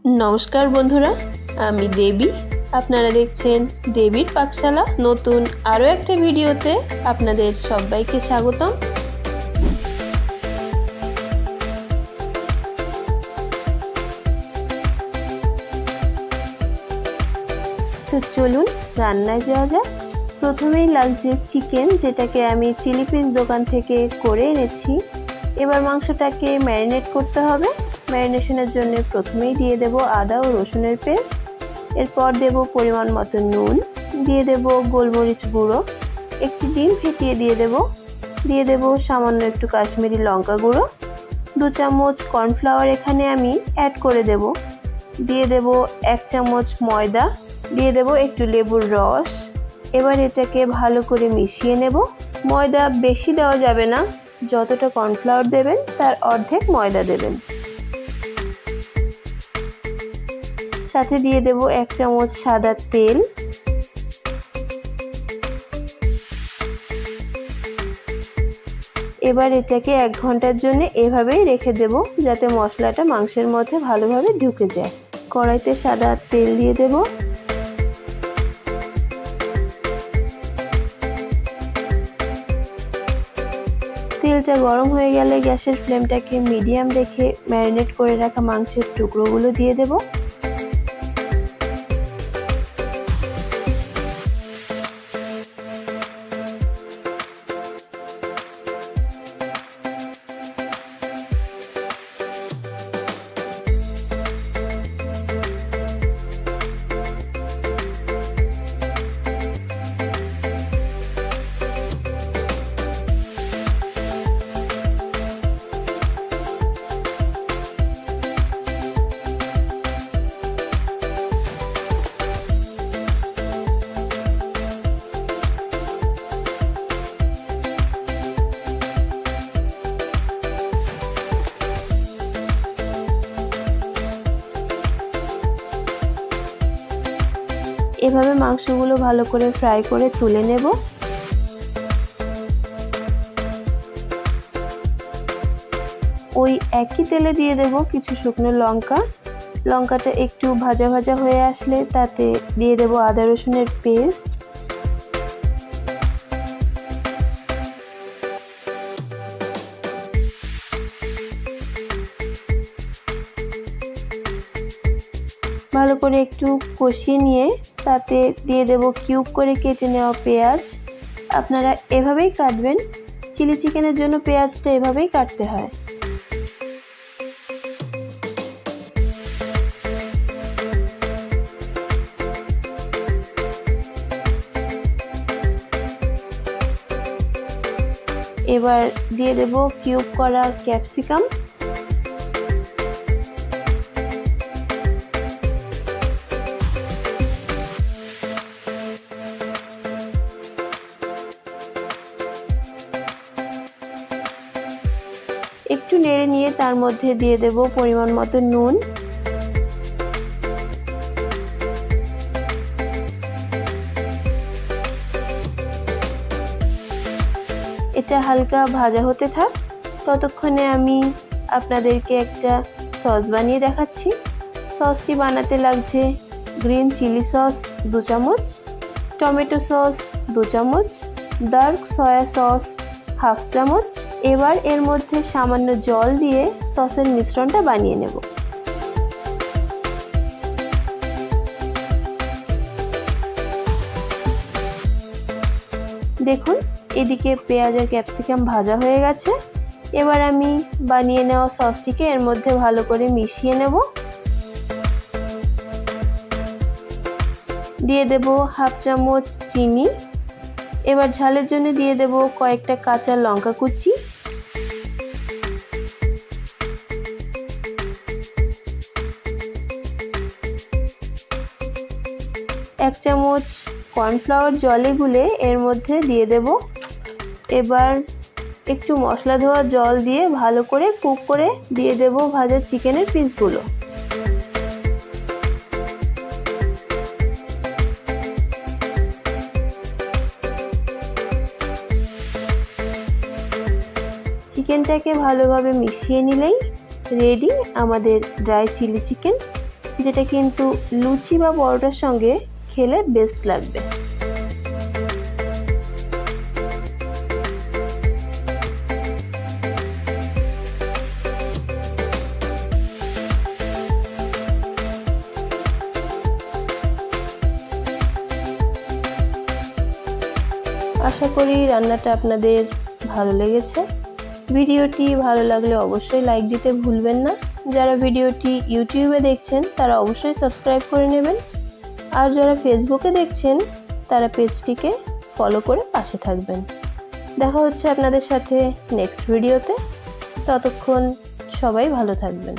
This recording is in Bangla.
नमस्कार बंधुरा आमी देवी आपनारा देखছেন देवीर पाकशाला नतून आरो एकटा भिडियोते आपनादेर सबाइके स्वागतम। तो चलुन रान्नाय जाওয়া যাক। प्रथमेই লাগছে চিকেন, যেটাকে আমি চিলি পিস দোকান থেকে করে এনেছি। এবার মাংসটাকে ম্যারিনেট করতে হবে। ম্যারিনেশনের জন্য প্রথমেই দিয়ে দেব আদা ও রসুনের পেস্ট, এরপর দেব পরিমাণ মতো নুন, দিয়ে দেব গোলমরিচ গুঁড়ো, একটি ডিম ফেটিয়ে দিয়ে দেব সামান্য একটু কাশ্মীরি লঙ্কা গুঁড়ো, 2 চামচ কর্নফ্লাওয়ার এখানে আমি অ্যাড করে দেব, দিয়ে দেব 1 চামচ ময়দা, দিয়ে দেব একটু লেবুর রস। এবার এটাকে ভালো করে মিশিয়ে নেব। ময়দা বেশি দেওয়া যাবে না, যতটা কর্নফ্লাওয়ার দেবেন তার অর্ধেক ময়দা দেবেন। সাথে দিয়ে দেব 1 চামচ সাদা তেল। এবার এটাকে 1 ঘন্টার জন্য এভাবেই রেখে দেব, যাতে মশলাটা মাংসের মধ্যে ভালোভাবে ঢুকে যায়। কড়াইতে সাদা তেল দিয়ে দেব। তেলটা গরম হয়ে গেলে গ্যাসের ফ্লেমটাকে মিডিয়াম রেখে ম্যারিনেট করে রাখা মাংসের টুকরোগুলো দিয়ে দেব। এভাবে মাংসগুলো ভালো করে ফ্রাই করে তুলে নেব। ওই একই তেলে দিয়ে দেব কিছু শুকনো লঙ্কা। লঙ্কাটা একটু ভাজা ভাজা হয়ে আসলে তাতে দিয়ে দেব আদা রসুনের পেস্ট, ভালো করে একটু কষিয়ে নিয়ে তাতে দিয়ে দেব কিউব করে কেটে নেওয়া পেঁয়াজ। আপনারা এভাবেই কাটবেন, চিলি চিকেনের জন্য পেঁয়াজটা এভাবেই কাটতে হয়। এবার দিয়ে দেব কিউব করা ক্যাপসিকাম, একটু নেড়ে নিয়ে তার মধ্যে দিয়ে দেব পরিমাণ মতো নুন, এটা হালকা ভাজা হতে থাক। ততক্ষণে আমি আপনাদেরকে একটা সস বানিয়ে দেখাচ্ছি। সসটি বানাতে লাগছে গ্রিন চিলি সস 2 চামচ, টমেটো সস 2 চামচ, ডার্ক সয়া সস 1/2 চামচ। এবার এর মধ্যে সামান্য জল দিয়ে সসের মিশ্রণটা বানিয়ে নেব। দেখুন এদিকে পেঁয়াজ আর ক্যাপসিকাম ভাজা হয়ে গেছে। এবার আমি বানিয়ে নেওয়া সসটিকে এর মধ্যে ভালো করে মিশিয়ে নেব। দিয়ে দেব 1/2 চামচ চিনি। এবার ঝালের জন্য দিয়ে দেব কয়েকটা কাঁচা লঙ্কা কুচি, এক চামচ কর্নফ্লাওয়ার জলে গুলে এর মধ্যে দিয়ে দেব। এবার একটু মশলা ধোয়া জল দিয়ে ভালো করে কুক করে দিয়ে দেব ভাজা চিকেনের পিসগুলো। চিকেনটাকে ভালোভাবে মিশিয়ে নিলেই রেডি আমাদের ড্রাই চিলি চিকেন। যেটা কিন্তু লুচি বা পরোটার সঙ্গে খেলে বেস্ট লাগবে। আশা করি রান্নাটা আপনাদের ভালো লেগেছে। ভিডিওটি ভালো লাগলে অবশ্যই লাইক দিতে ভুলবেন না। যারা ভিডিওটি ইউটিউবে দেখছেন তারা অবশ্যই সাবস্ক্রাইব করে নেবেন, আর যারা ফেসবুকে দেখছেন তারা পেজটিকে ফলো করে পাশে থাকবেন। দেখা হচ্ছে আপনাদের সাথে নেক্সট ভিডিওতে। ততক্ষণ সবাই ভালো থাকবেন।